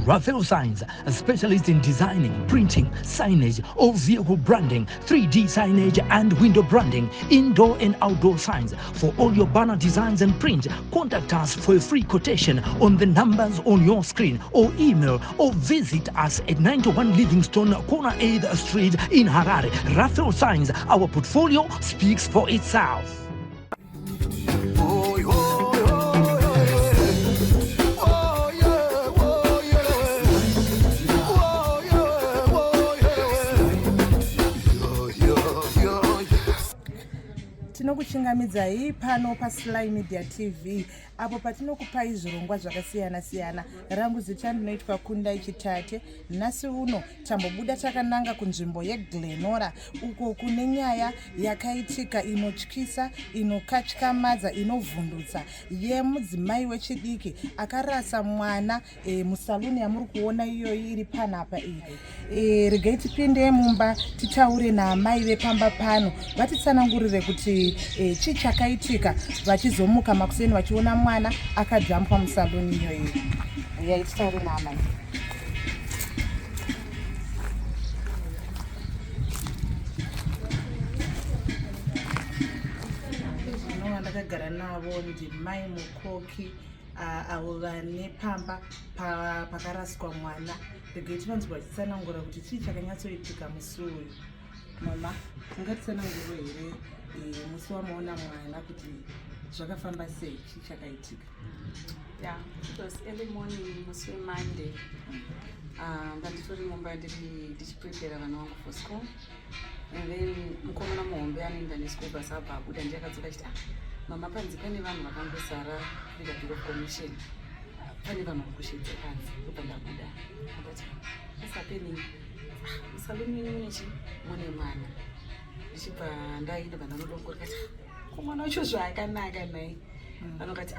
Raphael Signs, a specialist in designing, printing, signage, or vehicle branding, 3D signage and window branding, indoor and outdoor signs. For all your banner designs and print, contact us for a free quotation on the numbers on your screen, or email or visit us at 91 Livingstone, Corner 8th Street in Harare. Raphael Signs, our portfolio speaks for itself. Tinokuchingamidza pano pa Sly Media TV apo patinokupai zvirongwa zvakasiyana-siyana. Rangu zita ndinoitwa Kundai Chitate. Nhasi uno tambobuda takananga kunzvimbo yeGlenora uko kune nyaya yakaitika inotyisa, inokatyamadza, inovhundutsa yemudzimai wechidiki akarasa mwana musaluni yamuri kuona iyoyi iri panapa iyi. Regai tipinde mumba titaure naamai vepamba pano vatitsanangurire kuti chii chakaitika vachizomuka makuseni vachiona mwana akajambwa musaluni iyoyi. Titaure naamai. Ndakagara navo ndimai mukoki avo vane pamba pakaraswa mwana. Regai tivanzwa vachitsanangura kuti chii chakanyatsoitika musi uyu. Mama, ungatitsanangure here musi wamaona mwana kuti zvakafamba sei, chii chakaitika? Yeah, it was early morning, musi Monday. Ndanditori mumba ndichiprepara vana vangu for school. And then mukomana muhombe anoenda neschool bus abva abuda ndiyakadzoka achiti mama panzi pane vanhu vakangosara kuita of commission. Pane vanhu vakushedza panzi kubva ndabuda. Ndakati asapeni musaluni mune chi mune mwana. Ndichibva ndaenda vandanodonkora kati kumwana wacho zvakanaka naye. Vanokati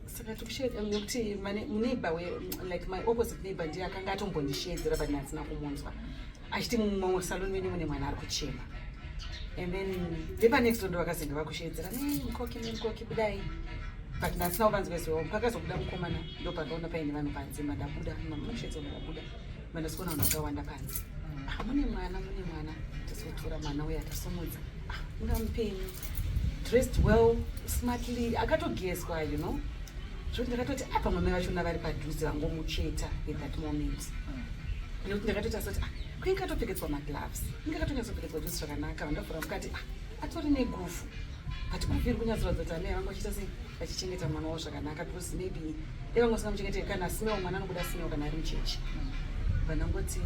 saka tikushedza nokuti neighbor like my opposite neighbor ndiye akanga atombondishedzera but ndatsina kumunzwa. Achiti mumwe saluni wenyu mune mwana ari kuchema. And then neighbor next door vakazenge vakushedzera mukoki budai. But ndatsina kuvanzwa izvo pakazobuda mukomana ndopandaona paine vanhu panze mandabuda munoshedza mandabuda mandasikuona vanhu vakawanda panze. Mune mwana tasotora mwana uya tasomudza ungamupeni dressed well smartly akatogeswa you know zvoti ndakatoti apa mamai vachona vari padhuze vangomucheta at that moment. Nekuti ndakatoti asoti kuinge katopfekedzwa magloves inge katonyatsoPfekedzwa juzi zvakanaka vandavhura mukati atori negufu but kuviri kunyatsoratidza kuti amai vangochita sei vachichengeta mwana wavo zvakanaka because maybe devangosingamuchengeteri kana asimewo mwana anobuda asimewo kana ari muchechi. Vanangoti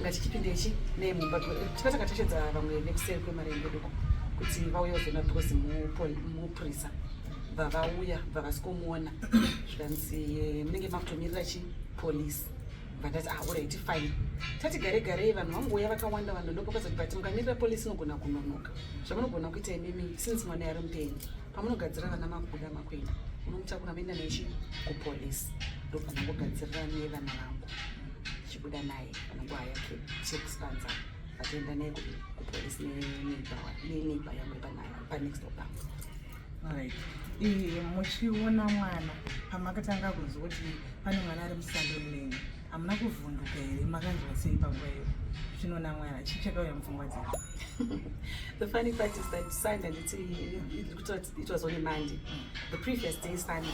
ngatichipindechi nemumba tikatakatashedza vamwe vekuseri kwemarengo doko kuti vauya kuzona because mupurisa vavauya vavasikomuona zvikanzi munenge makutomirira chi polisi. Vandati alright fine tati gare vanhu vangouya vakawanda vanhu ndopakazoti but mukamirira polisi inogona kunonoka zvamunogona kuita imimi since mwana yari mupendi pamunogadzira vana makubuda makwenda unomutakura maenda nechi kupolisi ndopanangogadzirira nevana vangu chibuda naye vanongohaya chekuspanza vatoenda naye kupolisi neneighbor yangu panext door pangu. Alright. Muchiona mwana pamakatanga kunzwa kuti pane mwana ari musaluni menyu hamuna kuvhunduka here? Makanzwa sei panguvayo zvinoona mwana chii chakauya mupfungwa dzenyu? The funny part is that Sunday it was on a Monday. The previous day Sunday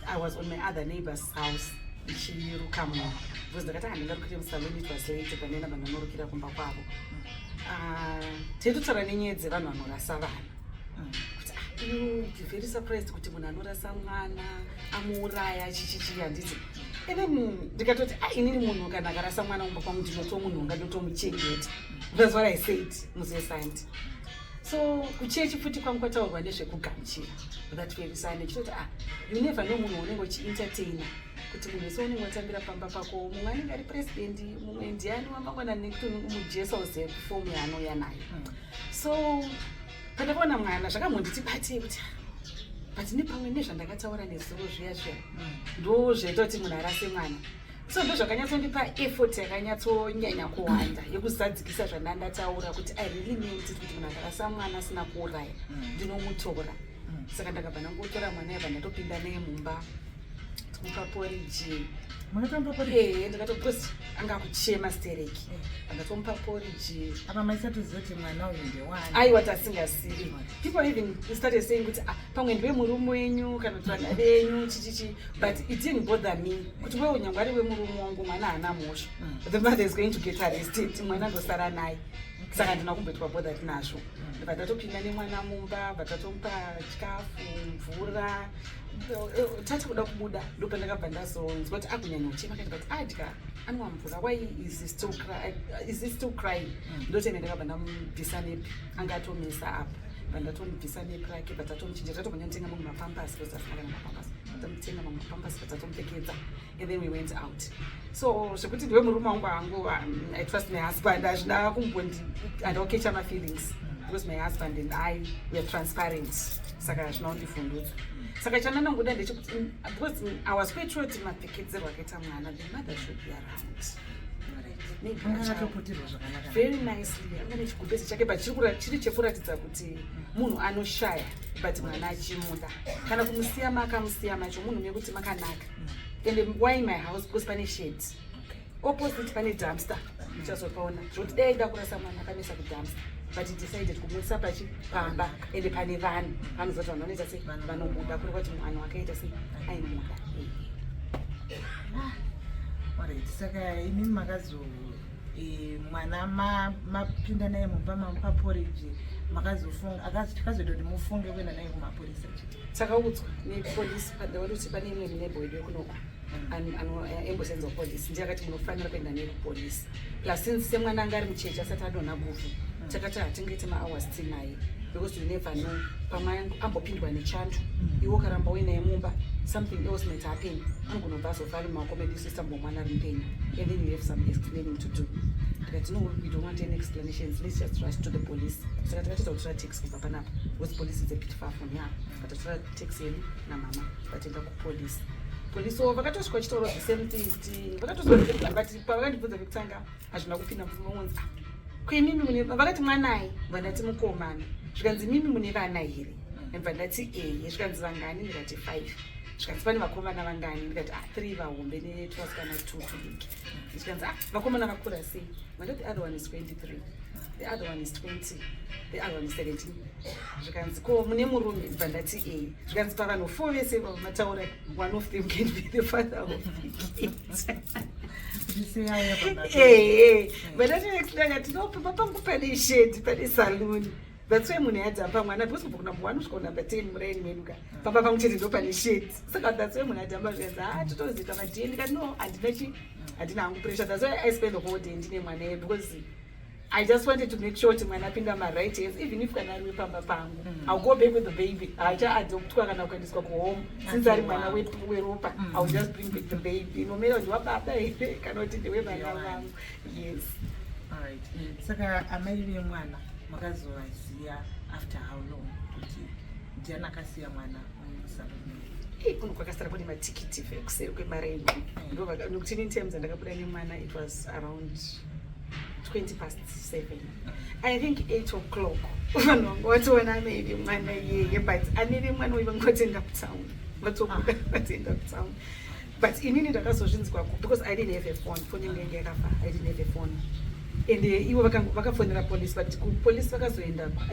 I was on my other neighbor's house ichiruka mwana because ndakati handingarukire musaluni it was late panena vanhu vanorukira kumba kwavo. Taitotaura nenyedzi vanhu vanorasa vanhu you very surprised kuti munhu anorasa mwana amuuraya chichichi handiti. And then ndikatoti inini munhu kana akarasa mwana kumba kwangu ndinotomunhonga ndotomuchengeta. That's what I said musi weSunday. So kuchechi futi kwangu kwataurwa nezvekugamuchira that very Sunday chitoti you never know munhu unenge uchientertaina kuti munhu wese unenge watambira pamba pako mumwe anenge ari president mumwe ndiani wamangwana nekuti mujesa uze kufomu yaanouya nayo. So pandakaona mwana zvakamhonditi batei kuti but nepamwe nezvandakataura nezuro zviya ndo zvaita kuti munhu arase mwana. So ndo zvakanyatsondipa effort yakanyatsonyanya kuwanda yekuzadzikisa zvandandataura kuti I really meant it kuti munhu akarasa mwana asina kuuraya ndinomutora. Saka ndakabva ndangotora mwana yabva ndatopinda naye mumba tomupa porridge Makatompa porridge. Ndakatopost anga kuchema stereki. Akatompa porridge. Apa maisatu zoti mwana uyu ndewani. Aiwa tasingasiri. People even started saying kuti pamwe ndiwe murume wenyu kana tsvana venyu chichichi, but it didn't bother me. Kuti wewe unyangwari wemurume wangu mwana hana mhosva. The mother is going to get arrested. Mwana ndosara naye. Saka ndina kumbetwa bothered nazvo. Vatatopinda nemwana mumba, vatatompa chikafu, mvura. Tati kuda kubuda ndopa ndakabva ndazonzwa kuti akunyanya kuchema kati but adya anwa mvura, why is he still crying? Ndotene ndakabva ndamubvisa nepi anga atomesa apa vandatomubvisa nepi rake vatatomchinja tatogonya kutenga mamwe mapambasi because asingana mapambasi tamutenga mamwe mapambasi vatatomupfekedza and then we went out. So zvekuti ndiwe murume wangu hangu, I trust my husband, hazvina kumbondi andaokecha my feelings because my husband and I were transparent, saka hazvina kundifundudza. Saka chananangoda ndechekuti because I was quite sure kuti mapfekedzerwa akaita mwana, the mother should be around. Very nicely, angane chigubhezi chake but chiri chekuratidza kuti munhu anoshaya but mwana achimuda. Kana kumusiya makamusiya macho munhu mekuti makanaka. And why in my house? Because pane sheds. Opposite pane dumpster. Muchazopaona. Zvoti dai da kurasa mwana akamisa kudumpster. But he decided kumuisa pachipamba ende pane vanhu. Vanozoti vanhu vanoita sei vanobuda kuri kuti mwana wakaita sei aimuda. Alright, saka imi makazo mwana mapinda naye mumba mamupa porridge makazofunga akazodoti mufunge kuenda naye kumapolisa chiti. Takaudzwa nepolisi kuti pane imwe neighbor wedu kunoko embosenza polisi ndiye akati munofanira kuenda naye kupolisi. Plus since semwana anga ari muchechi asati adonha guvhu takati hatingaite ma-hours tinaye because you never know, pamwe ambopindwa nechando iwo karamba uinaye mumba something else might happen, anogona azovhara mumakomedi system bomwana ari mupenyu and then you have some explaining to do. Tikati no, we don't want any explanations, let's just rush to the police. Saka takati takutora taxi kubva panapa because police is a bit far from here, but takutora taxi yedu namama vatenda kupolisi. Polisi vakatosvika chitoro the same thing kuti vakatozwa but pavakandibvunza vekutanga hazvina kupinda muvonzi kwemimi mune vakati mwanayi vandati mukomana zvikanzi mimi mune vana here vandati zvikanzi vangani ndikati 5 zvikanzi pane vakomana vangani ndikati 3 vahombe netwasikana 2 tudiki zvikanzi vakomana vakura sei vandati the other one is 23, the other one is 20, the other one is 17. Zvikanzi ko mune murume vandati zvikanzi pavanhu 4 vese vamataura one of them can be the father of it. Vandati no pangu pane shedi pane saloon. That's why munhu yadhamba mwana because kubva kuna mwana kusvika kunamba 10 muraini meduka pamba pangu chete ndo pane shedi. Saka that's why munhu yadhamba zvikanzi totoziita madhiye ndikati no handina hangu pressure. That's why I spend the whole day ndine mwana yedu because I just wanted to make sure kuti mwana apinda ma-right hands, even if kana ari wepamba pangu. I'll go back with the baby. Hacha-adoptwa kana kuendeswa kuhome. Since ari mwana weropa, I'll just bring back the baby. No matter ndiwababa here kana kuti ndewevana vangu. Yes. Alright. Saka amai vemwana makazovaziya after how long kuti ndiani akasiya mwana musaloni? Kuno kwakasara kune matikiti kuseri kwemaraini. Nokuti in terms andakabuda nemwana it was around 7:20. I think 8 o'clock. What when I made him one year, but I need him when we were going up town. But town. But in any other solutions because I didn't have a phone. I didn't have a phone. And you were phone the police, but police I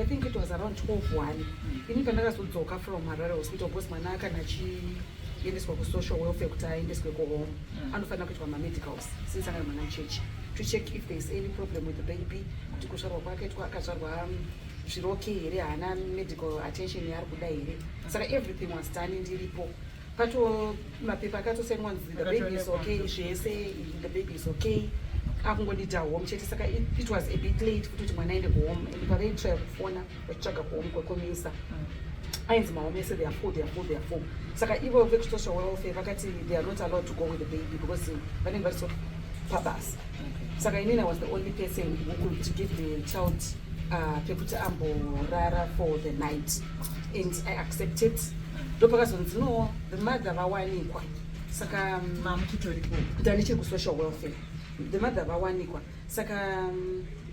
think it was around 12:01. In Panaka from Harare Hospital, Boss Manaka Nachi. In this social welfare in this go home and find out my medicals since I'm in church to check if there's any problem with the baby to go to market medical attention so everything was done in the report. But my paper got to say once the baby is okay, she say the baby is okay. I'm going to home. It was a bit late to my 9 home and if I didn't try phone check up home ainzi mahome say they are full. Saka ivo vekushosha welfare vakati they are not allowed to go with the baby because vanenge vari so pabasa. Saka inini I was the only person who could give the child pekuti amborara for the night and I accepted. Ndopakazonzi no the mother vawanikwa saka ndanichiri kusocial welfare the mother vawanikwa saka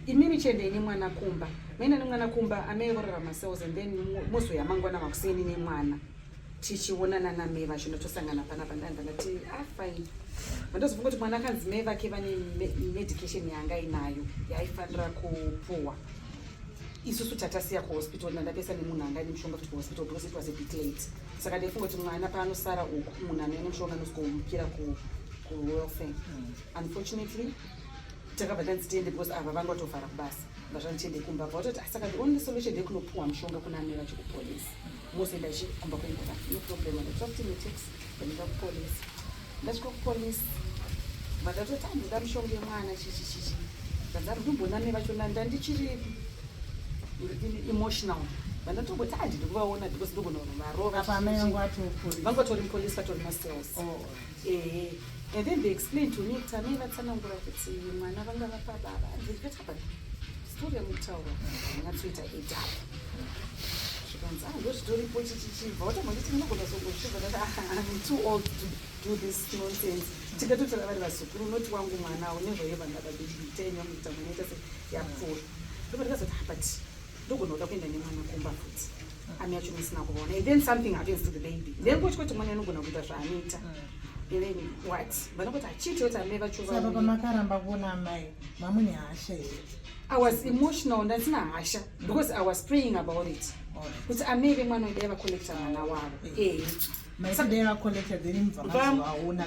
imimi chende ine mwana kumba maina nemwana kumba ameivorara cells and then mozo yamangwana makuseni nemwana tichionana nameva zvinotosangana panapa ndandati fine vandozofunga kuti mwana akanzi mai vake vane medication yanga inayo yaifanira kupuwa. Isusu tatasiya kuhospital ndandapesa nemunhu anga ane mushonga kuti kuhospital because it was a bit late. Saka ndaifunga kuti mwana paanosara uku munhu ane mushonga anosvikomukira kuwelfare. Unfortunately takabva tanzitiende because ava vanga vatovhara kubasa ngazvanitiende kumba vatoti saka the only solution ndekunopuwa mushonga kuna ame vachikupolisi. Mose ndachikomba kuenda no problem ndatsvakuti netaxi ndaenda kupolisi. Ndasvika kupolisi vandatoti handida mushonga yemwana chichichichi zvanzari ndombona ame vacho ndandichiri emotional. Vandatomboti handidi kuvaona because ndogona varova vangotori mupolisi vatori macells. And then they explained to me kuti amai vatsanangura kuti mwana vanga vapa baba ndikati story yamutaura nyatsoita edhapo zvikanzi ndozvitoripo chichichibva watomanditi munogona zongozvibva I'm too old to do this nonsense. Tikatotora vari vasukuru unoti wangu mwana unezvoye vandada bitenyo muita munoita yapfuura ndokandikazoti but ndogona kuda kuenda nemwana kumba futi ame yacho musina kuvaona. And then something happens to the baby then kutyo kuti mwana anogona kuita zvaanoita. And then what? Vanokoti achiti kuti ame vacho saka pamakaramba kuona amai mamune hasha here. I was emotional ndasina hasha because I was praying about it. Kuti ame vemwana idai vakolekta mwana wavo. Maiside vakolekta then mvamazovaona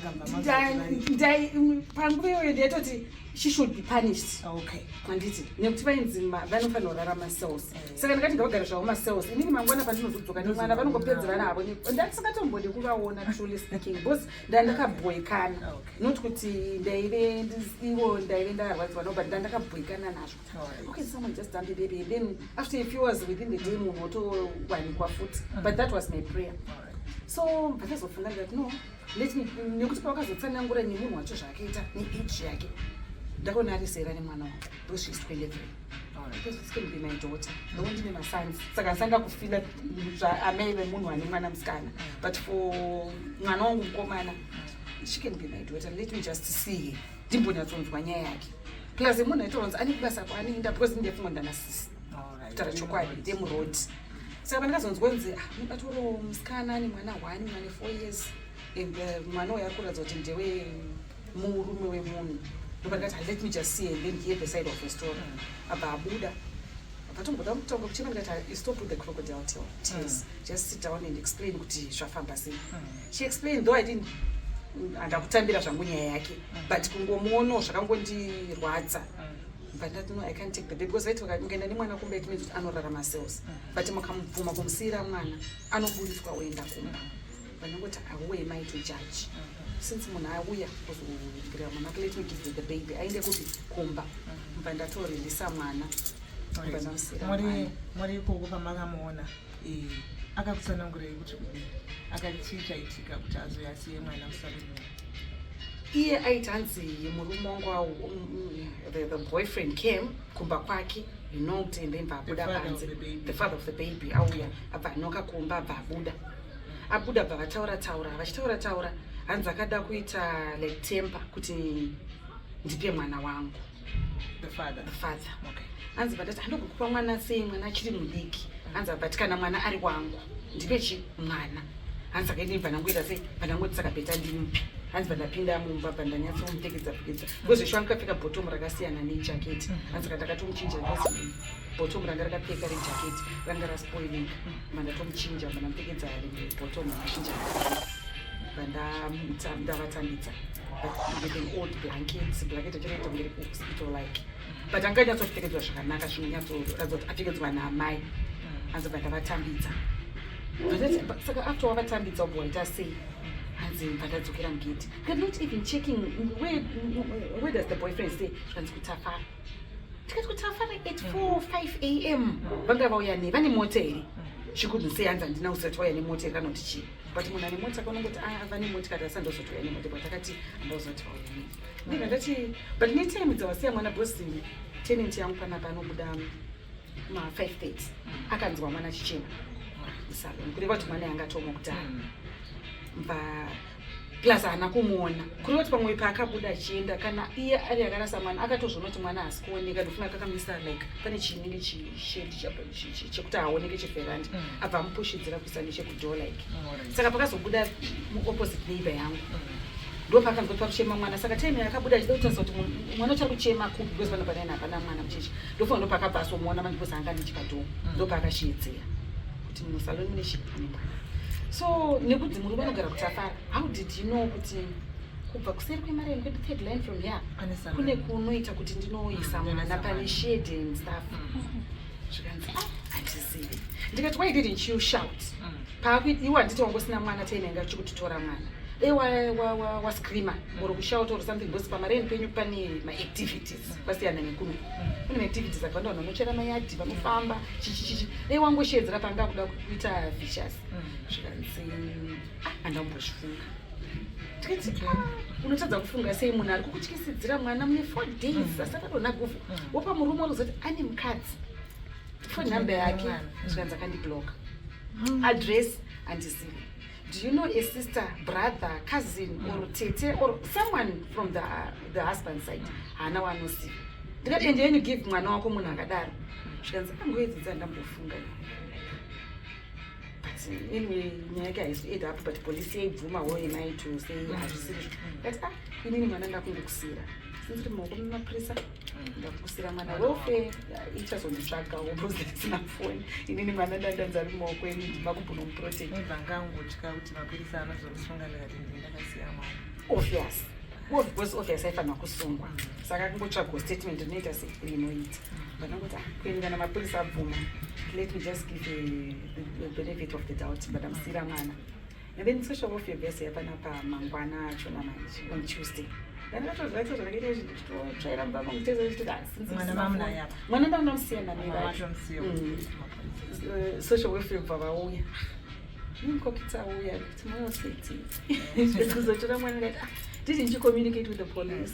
panguva iyoyo ndaitoti she should be punished. Okay. Handiti nekuti vainzi vanofanira kurarama cells. Saka ndakati ngavagara zvavo macells inini mangwana pandinozodzoka nemwana vanongopedzera navo ndandisingatombodi kuvaona truly speaking because ndandakabhoikana not kuti ndaive ivo ndaive ndarwadziwa no but ndandakabhoikana nazvo. Okay, someone just dumped the baby. Then after a few hours within the day munhu otowanikwa futi but that was my prayer. So ndakazofunga ndikati no let me nekuti pavakazotsanangura nemunhu wacho zvaakaita neage yake ndakaona ari sera nemwana wangu because she's 23. Because this can be my daughter. Ndondine masons. Saka sanga kufila amai vemunhu ane mwana musikana but for mwana wangu mukomana she can be my daughter. Let me just see ndimbonyatsonzwa nyaya yake plus munhu aitoronzi ane kubasa kwaanoenda because ndindefunga ndanasisi kutaura chokwadi ndemurodi. Saka pandakazonzwanzi mubatoro musikana ane mwana 1 ane 4 years and mwana uyo arikuratidza kuti ndewe murume wemunhu ndopandikati let me just see and then hear the side of the story. Abva abuda patomboda mutongo kuchema ndikati stop with the crocodile tears. Just sit down and explain kuti zvafamba sei. She explained though I didn't andakutambira zvangu nyaya yake but kungomuonawo zvakangondirwadza. But that no, I can't take the baby because right ngaenda nemwana kumbe it means anorarama cells but mukamubvuma kumusira mwana anoburiswa oenda kumba. Vanongoti away am I to judge since munhu auya kuzogira mwana let me give the baby aende kuti kumba mba ndatorindisa mwana muri ikoko pamakamuona akakutsanangurei kuti akachichaitika kuti azoyasiye mwana musaloni. Iye aiti hanzi murume wangu the boyfriend came kumba kwake he knocked and then vabuda panze the father of the baby auya abva anoka kumba abva abuda abva vachitaura hanzi akada kuita like temper kuti ndipe mwana wangu the father. Okay. Hanzi vandati handokukupa mwana sei mwana achiri mudiki. Hanzi but kana mwana ari wangu ndipe mwana. Hanzi akainibva nangoita sei pandangoti saka beta ndimupi. Hanzi vandapinda mumba pandanyatsomupfekedza because zvishwa ndikapfeka bottom rakasiyana nejaketi. Hanzi ndakatomuchinja because bottom ranga rakapfeka rejaketi ranga raspoiling mandatomuchinja mandamupfekedza bottom rakachinja vandavatambidza but with an old blanket achakaita kunge hospital like but anganyatsopfekedzwa zvakanaka zvinonyatsoratidza apfekedzwa naamai. Hanzi vandavatambidza saka after wavatambidza ubwaita sei hanzi vandadzokera mugeti. Not even checking where does the boyfriend stay. Zvanzi kutafara tikati kutafara at 4-5 am vanga vauya ne vane mota here. She couldn't say hanzi handina usati wauya nemota here kana kuti chii but munhu ane mota kaunongoti vane motikati asandozoti wauya nemota but akati handazoti vauya nei. Ndibva ndati but netime dzawasiya mwana bosi tenant yangu panapa anobuda ma5:30 akanzwa mwana Achichema musaloni kureva kuti mwana yanga atoma kudhara mba plus haana kumuona kureva kuti pamwe paakabuda achienda kana iye ari akarasa mwana akatozvona kuti mwana haasi kuoneka ndofunga kakamisa like pane chinenge chishedi chekuti haoneke cheferandi abva amupushidzira kuisa nechekudhoo like saka pakazobuda muopposite neighbor yangu ndo pakanzwa kuchema mwana saka time yakabuda achida kuti mwana uchari kuchema kupi because pano panena hapana mwana mucheche ndofunga ndo pakabva asomuona manje because anga ndichikadho ndo pakashiedzera kuti musaloni mune shipimba so nekuti murume anogara kutafara how did you know kuti kubva kuseri kwemari yangu kwedu third line from here kune kunoita kuti ndinoisa mwana pane shade and stuff zvikanzi handizivi ndikati why didn't you shout iwo handiti wangosina mwana tainanga chikutitora mwana wascreama or kushauta or something because pamareni penyu pane maactivities kwasiyana nekuno kune maactivities akawanda vanochera mayadhi vanofamba chichichichi wangoshedzera panga kuda kuita vicious zvikanzi handambozvifunga tikati unotadza kufunga sei munhu ari kukutyisidzira mwana mune 4 days asi akadonha guvhu wopa murume urikuzoti ane mukadzi phone number yake zvikanzi akandibloka address handizivi. Do you know a sister, brother, cousin, or tete, or someone from the husband's side? Hana wanosi. Ndikati and then you give mwana wako munhu akadaro. Zvikanzi angoedzidza ndambofunga. But anyway, nyaya yake haisi apo but police yaibvuma wo imai to say hazvisiri. But inini mwana ndakungokusira. Sinzi maoko mumapurisa ndakusira mwana welfare ichazonditsvaka wobozisina foni inini mwana ndandanza ari mumaoko eni ndima kumbonomuprotect vangangotya kuti mapurisa anozondisungana kati ndakasiya mwana because obvious aifanira kusungwa saka kungotsvagwa statement rinoita serinoita vanongoti kuenda mapurisa abvuma let me just give the benefit of the doubt ndadamsira mwana and then social welfare vese yapanapa mangwana achona manje on Tuesday mwana ndaunamusiyana social welfare bva vauya nimukokita auya kuti manoseti kuzotora mwana ndati didn't you communicate with the police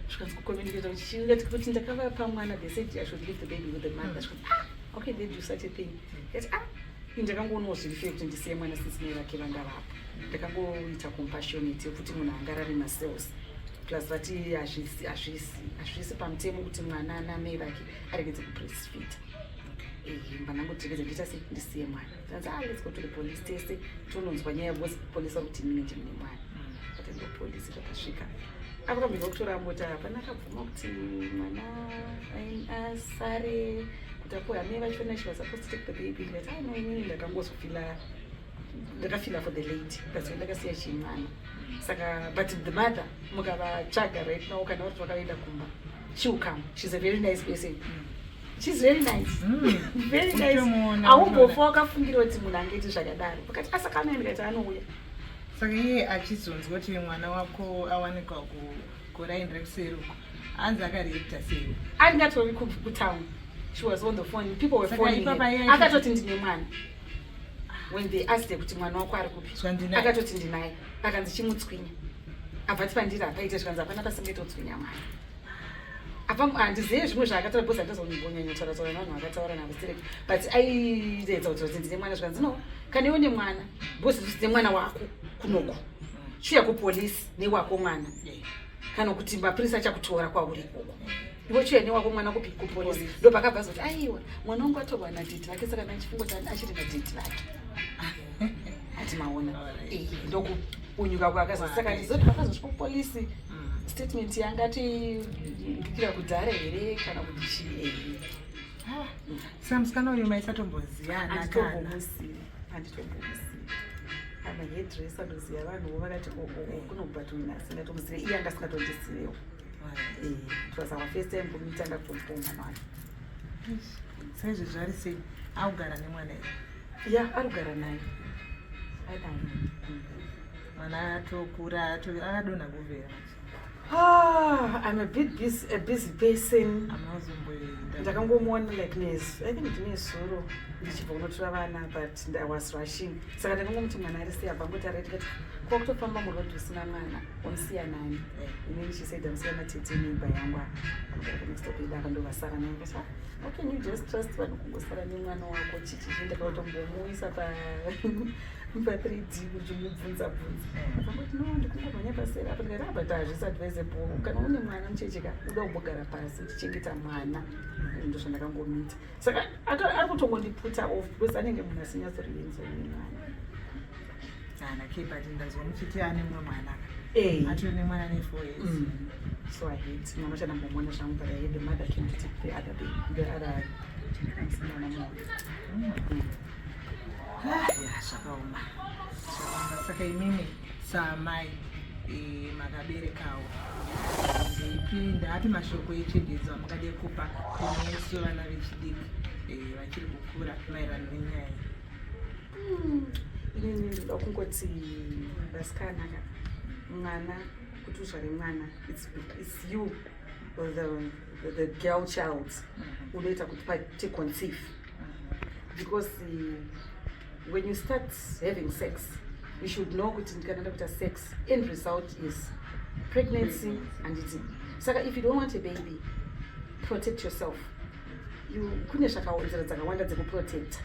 zvikanzi kucommunicate uchingati kuti ndakavapa mwana they said I should leave the baby with the mother okay they do such a thing yati ndakangoonwa zvirife kuti ndisiye mwana sisine vake vanga vapo ndakangoita compassionate yokuti munhu angarari macells plus vati hazvisi pamutemo kuti mwana anamai vake aregedze kubreastfeed mbanangotekedza ndiita sei ndisiye mwana anzi let's go to the police tese tononzwa nyaya police kuti mine ndimune mwana atendo police takasvika apo kambirwa kutora mota hapana akabvuma kuti mwana asare kuti apo hamai vachona she was supposed to take the baby ndati no inini ndakafila for the lady kasi ndakasiya chimwana saka but the mother mukavatsvaga right now kana vari vakaenda kumba she will come. She's a very nice person. She's very nice. Very nice. Aumbofa wakafungira kuti munhu angeiti zvakadaro pakati asakana ndikati anouya saka iye achizonzwa kuti mwana wako awanikwa kuraindira kuseruko anzi akareakta sei andingatori kutown. She was on the phone. People were phoning her. Akatoti ndine mwana. When they asked her kuti mwana wako ari kupi akatoti ndinaye akanzi chimutswinya abvati pandiri apaite zvikanzi apana pasingetotswinya mwana apa handizive zvimwe zvaakataura bhozi handizonyanya kutaura navanhu vakataura navo straight but aiedza kuti ndine mwana zvikanzi no kana iwe nemwana bhozi ndine mwana wako kunoko chiuya kupolisi newako mwana kana kuti mapurisa achakutora kwauri ikoko iwe chiuya newako mwana kupi kupolisi ndo pakabva zoti aiwa mwana wangu atorwa nadhiti rake saka nachifungo achiri nadhiti rake ati maona ndokuunyuka kwakaza saka ndizoti vakazosvika kupolisi statement yangati ndikira kudhara here kana kuti chii saka musikana uyu maisatomboziyana handitombomuzii ama hairdresser ndoziya vanhuwo vakati kunobhatwinasi ndatomuzire iye anga singatondisirewo it was our first time kumita ndakutomboma nayo saizvozvo ari sei akugara nemwana here ya arikugara naye mwana atokura akadonha kuvera I'm a busy person. Ndakangomuona like I think nezuro ndichibva kunotora vana but I was rushing. Saka ndakangomuti mwana ari sei abvangoti arati kati kwakutofamba murodhi usina mwana wamusiya nani. Inini she said amusiyana tete neighbor yangu next to me akandovasara naye kati how can you just trust vanhu kungosara nemwana wako chichi ndakautombomuisa pa3D kuti mubvunza akangoti no ndikungomhanya paseri apa ndikati but hazvisi advisable kana une mwana muchecheka uda kumbogara pasi uchichengeta mwana ndo zvandakangomita saka ari kutongondiputa off because anenge munhu asinyatsorinzwa nemwana nakebati ndazomuchiti ane mumwe mwana atone mwana ne 4 years. So I hate mama chana mbomona shangu, but I hate the mother came to take the other baby, the other Shakauma. Saka imimi samai makaberekawo ndipinda ati mashoko echengedzo amakade kupa kunesu vana vechidiki vachiri kukura maererano nenyaya inini ndoda kungoti vasikana mwana kuti uzvare mwana it's you or the girl child unoita kuti conceive because when you start having sex you should know kuti ndikanoda kuita sex end result is pregnancy and it's saka if you don't want a baby protect yourself kune zvakaonzera dzakawanda dzekuprotect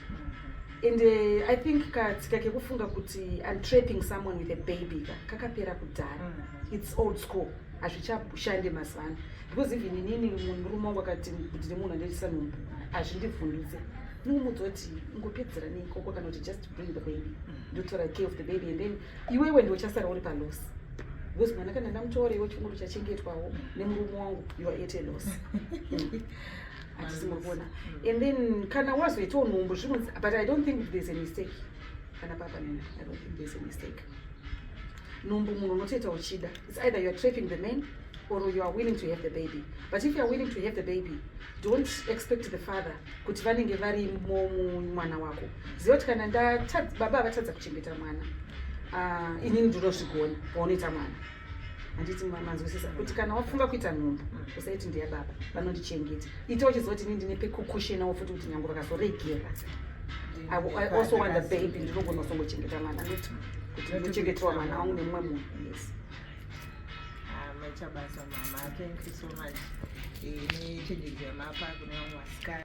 and I think kakekufunga kuti I'm trapping someone with a baby kakapera kudhara it's old school hazvichashande mazuvano because even inini murume wangu akati kuti nemunhu andoisa nhumbu hazvindivhundutse numudzoti ngopedzera neikoko kana kuti just bring the baby ndotora care of the baby and then iwewe ndochasara uri paloss because mwana kana ndamutora iwe chinguru chachengetwawo nemurume wangu you are at a loss atisimukona and then kana wazoitawo nhumbu zvinonzi but I don't think there's a mistake kana papa nena I don't think there's a mistake nhumbu munhu unotoita uchida it's either you are trapping the man or you are willing to have the baby but if you are willing to have the baby don't expect the father kuti vanenge varimo mwana wako ziva kuti kana baba avatadza kuchengeta mwana inini ndinozvigona paunoita mwana handiti manzwisisa kuti kana wafunga kuita nhumbu usaiti ndiya baba vanondichengeta ita uchizoti inini ndine pekukushinawo futi kuti nyangu rakazoregera I also want the baby ndinogona usongochengeta mwana not kuti ndochengeterwa mwana wangu nemumwe munhu yes Chabasa mama, thank you so much. Ni chenjezo ya mapa kuna wasikari.